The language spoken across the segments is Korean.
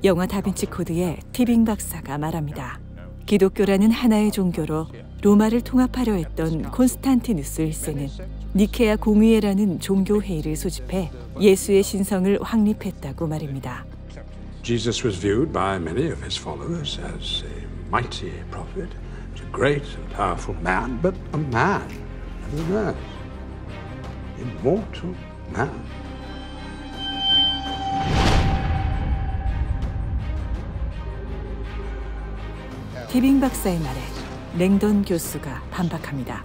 영화 다빈치 코드의 티빙 박사가 말합니다. 기독교라는 하나의 종교로 로마를 통합하려 했던 콘스탄티누스 1세는 니케아 공의회라는 종교 회의를 소집해 예수의 신성을 확립했다고 말입니다. Jesus was viewed by many of his followers as a mighty prophet, a great and powerful man, but a man, nevertheless, immortal man. 티빙 박사의 말에 랭던 교수가 반박합니다.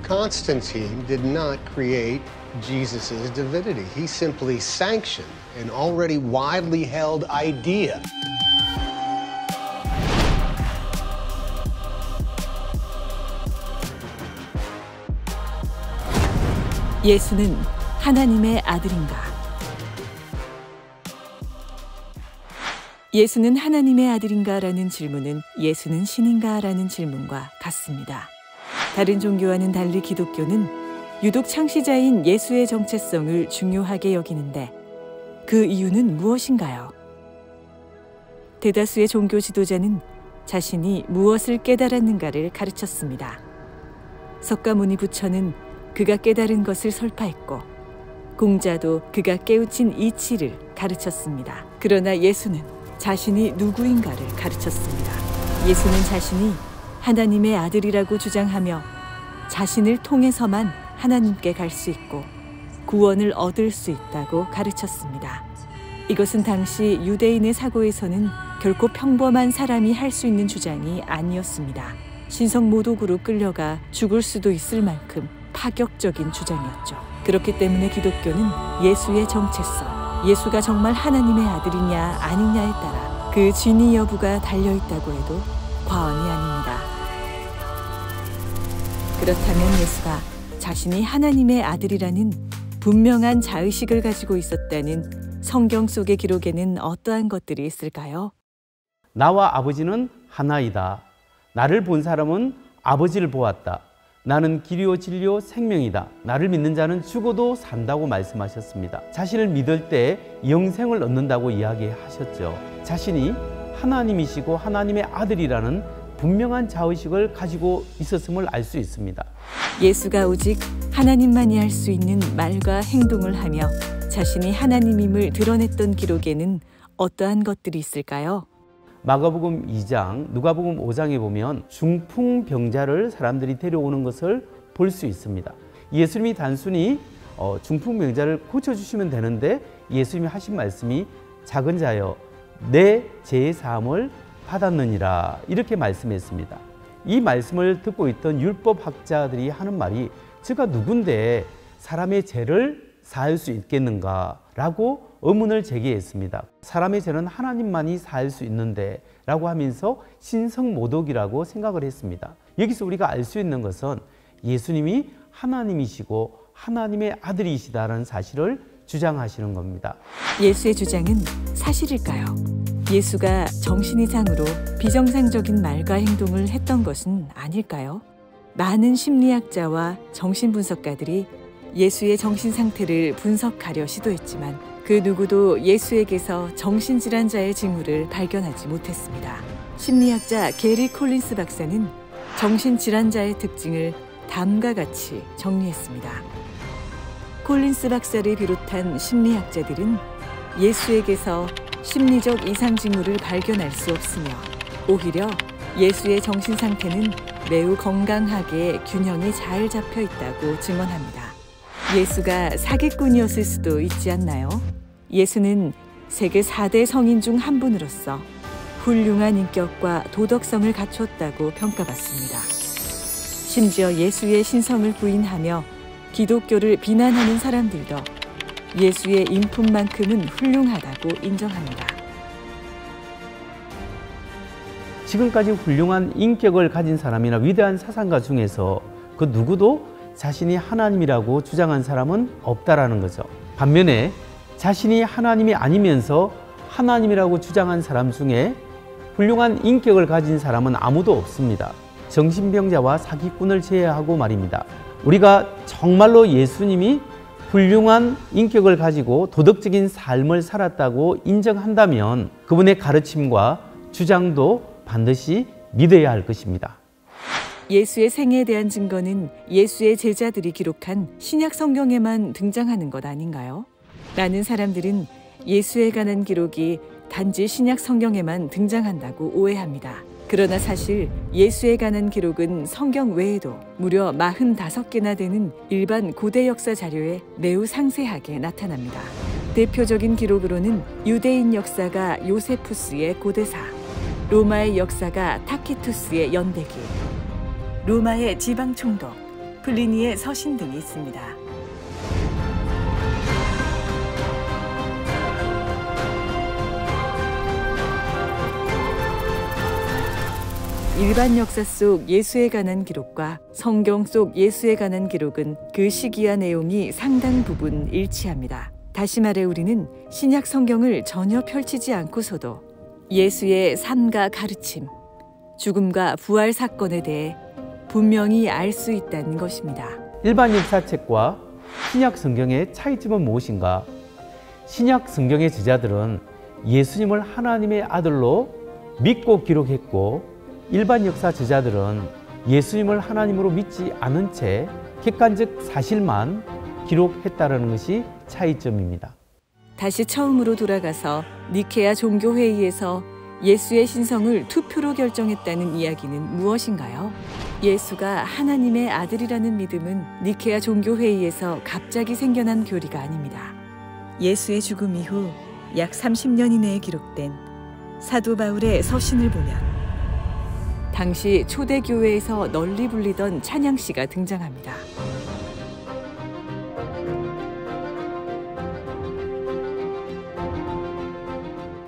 Constantine did not create Jesus' divinity. He simply sanctioned an already widely held idea. 예수는 하나님의 아들인가? 예수는 하나님의 아들인가라는 질문은 예수는 신인가라는 질문과 같습니다. 다른 종교와는 달리 기독교는 유독 창시자인 예수의 정체성을 중요하게 여기는데 그 이유는 무엇인가요? 대다수의 종교 지도자는 자신이 무엇을 깨달았는가를 가르쳤습니다. 석가모니 부처는 그가 깨달은 것을 설파했고 공자도 그가 깨우친 이치를 가르쳤습니다. 그러나 예수는 자신이 누구인가를 가르쳤습니다. 예수는 자신이 하나님의 아들이라고 주장하며 자신을 통해서만 하나님께 갈 수 있고 구원을 얻을 수 있다고 가르쳤습니다. 이것은 당시 유대인의 사고에서는 결코 평범한 사람이 할 수 있는 주장이 아니었습니다. 신성 모독으로 끌려가 죽을 수도 있을 만큼 파격적인 주장이었죠. 그렇기 때문에 기독교는 예수의 정체성, 예수가 정말 하나님의 아들이냐 아니냐에 따라 그 진위 여부가 달려있다고 해도 과언이 아닙니다. 그렇다면 예수가 자신이 하나님의 아들이라는 분명한 자의식을 가지고 있었다는 성경 속의 기록에는 어떠한 것들이 있을까요? 나와 아버지는 하나이다. 나를 본 사람은 아버지를 보았다. 나는 길이요 진리요 생명이다. 나를 믿는 자는 죽어도 산다고 말씀하셨습니다. 자신을 믿을 때 영생을 얻는다고 이야기하셨죠. 자신이 하나님이시고 하나님의 아들이라는 분명한 자의식을 가지고 있었음을 알 수 있습니다. 예수가 오직 하나님만이 할 수 있는 말과 행동을 하며 자신이 하나님임을 드러냈던 기록에는 어떠한 것들이 있을까요? 마가복음 2장, 누가복음 5장에 보면 중풍병자를 사람들이 데려오는 것을 볼 수 있습니다. 예수님이 단순히 중풍병자를 고쳐주시면 되는데 예수님이 하신 말씀이 작은 자여 내 죄 사함을 받았느니라 이렇게 말씀했습니다. 이 말씀을 듣고 있던 율법학자들이 하는 말이 저가 누군데 사람의 죄를 사할 수 있겠는가 라고 의문을 제기했습니다. 사람의 죄는 하나님만이 사할 수 있는데 라고 하면서 신성모독이라고 생각을 했습니다. 여기서 우리가 알 수 있는 것은 예수님이 하나님이시고 하나님의 아들이시다는 사실을 주장하시는 겁니다. 예수의 주장은 사실일까요? 예수가 정신 이상으로 비정상적인 말과 행동을 했던 것은 아닐까요? 많은 심리학자와 정신분석가들이 예수의 정신 상태를 분석하려 시도했지만 그 누구도 예수에게서 정신질환자의 징후를 발견하지 못했습니다. 심리학자 게리 콜린스 박사는 정신질환자의 특징을 다음과 같이 정리했습니다. 콜린스 박사를 비롯한 심리학자들은 예수에게서 심리적 이상 징후를 발견할 수 없으며 오히려 예수의 정신 상태는 매우 건강하게 균형이 잘 잡혀 있다고 증언합니다. 예수가 사기꾼이었을 수도 있지 않나요? 예수는 세계 4대 성인 중 한 분으로서 훌륭한 인격과 도덕성을 갖췄다고 평가받습니다. 심지어 예수의 신성을 부인하며 기독교를 비난하는 사람들도 예수의 인품만큼은 훌륭하다고 인정합니다. 지금까지 훌륭한 인격을 가진 사람이나 위대한 사상가 중에서 그 누구도 자신이 하나님이라고 주장한 사람은 없다라는 거죠. 반면에 자신이 하나님이 아니면서 하나님이라고 주장한 사람 중에 훌륭한 인격을 가진 사람은 아무도 없습니다. 정신병자와 사기꾼을 제외하고 말입니다. 우리가 정말로 예수님이 훌륭한 인격을 가지고 도덕적인 삶을 살았다고 인정한다면 그분의 가르침과 주장도 반드시 믿어야 할 것입니다. 예수의 생애에 대한 증거는 예수의 제자들이 기록한 신약 성경에만 등장하는 것 아닌가요? 많은 사람들은 예수에 관한 기록이 단지 신약 성경에만 등장한다고 오해합니다. 그러나 사실 예수에 관한 기록은 성경 외에도 무려 45개나 되는 일반 고대 역사 자료에 매우 상세하게 나타납니다. 대표적인 기록으로는 유대인 역사가 요세푸스의 고대사, 로마의 역사가 타키투스의 연대기, 로마의 지방총독, 플리니의 서신 등이 있습니다. 일반 역사 속 예수에 관한 기록과 성경 속 예수에 관한 기록은 그 시기와 내용이 상당 부분 일치합니다. 다시 말해 우리는 신약 성경을 전혀 펼치지 않고서도 예수의 삶과 가르침, 죽음과 부활 사건에 대해 분명히 알 수 있다는 것입니다. 일반 역사책과 신약 성경의 차이점은 무엇인가? 신약 성경의 저자들은 예수님을 하나님의 아들로 믿고 기록했고 일반 역사 저자들은 예수님을 하나님으로 믿지 않은 채 객관적 사실만 기록했다는 것이 차이점입니다. 다시 처음으로 돌아가서 니케아 종교회의에서 예수의 신성을 투표로 결정했다는 이야기는 무엇인가요? 예수가 하나님의 아들이라는 믿음은 니케아 종교회의에서 갑자기 생겨난 교리가 아닙니다. 예수의 죽음 이후 약 30년 이내에 기록된 사도 바울의 서신을 보면 당시 초대교회에서 널리 불리던 찬양시가 등장합니다.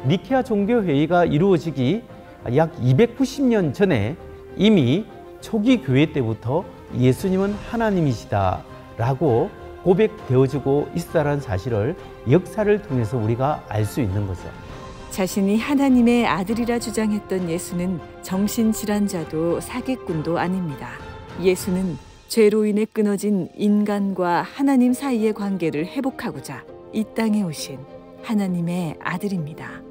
니케아 종교회의가 이루어지기 약 290년 전에 이미 초기 교회 때부터 예수님은 하나님이시다 라고 고백되어지고 있다는 사실을 역사를 통해서 우리가 알 수 있는 거죠. 자신이 하나님의 아들이라 주장했던 예수는 정신질환자도 사기꾼도 아닙니다. 예수는 죄로 인해 끊어진 인간과 하나님 사이의 관계를 회복하고자 이 땅에 오신 하나님의 아들입니다.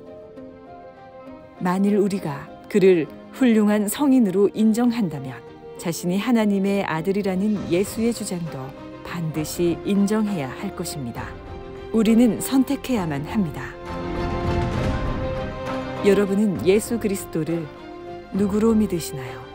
만일 우리가 그를 훌륭한 성인으로 인정한다면 자신이 하나님의 아들이라는 예수의 주장도 반드시 인정해야 할 것입니다. 우리는 선택해야만 합니다. 여러분은 예수 그리스도를 누구로 믿으시나요?